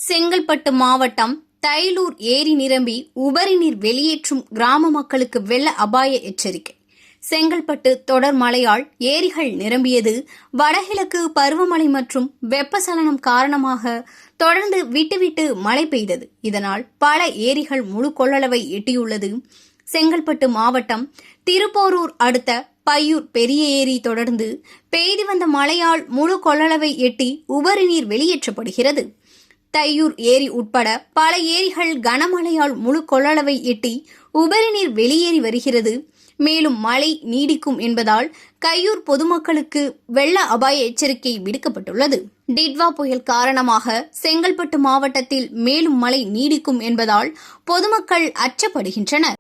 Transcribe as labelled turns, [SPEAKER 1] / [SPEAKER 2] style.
[SPEAKER 1] செங்கல்பட்டு மாவட்டம் தைலூர் ஏரி நிரம்பி உபரி நீர் வெளியேற்றும் கிராம மக்களுக்கு வெள்ள அபாய எச்சரிக்கை. செங்கல்பட்டு தொடர் மழையால் ஏரிகள் நிரம்பியது. வடகிழக்கு பருவமழை மற்றும் வெப்பசலனம் காரணமாக தொடர்ந்து விட்டுவிட்டு மழை பெய்தது. இதனால் பல ஏரிகள் முழு கொள்ளளவை எட்டியுள்ளது. செங்கல்பட்டு மாவட்டம் திருப்போரூர் அடுத்த பையூர் பெரிய ஏரி தொடர்ந்து பெய்து வந்த மழையால் முழு கொள்ளளவை எட்டி உபரி நீர் வெளியேற்றப்படுகிறது. தையூர் ஏரி உட்பட பல ஏரிகள் கனமழையால் முழு கொள்ளளவை எட்டி உபரி நீர் வெளியேறி வருகிறது. மேலும் மழை நீடிக்கும் என்பதால் கையூர் பொதுமக்களுக்கு வெள்ள அபாய எச்சரிக்கை விடுக்கப்பட்டுள்ளது. டிட்வா புயல் காரணமாக செங்கல்பட்டு மாவட்டத்தில் மேலும் மழை நீடிக்கும் என்பதால் பொதுமக்கள் அச்சப்படுகின்றனர்.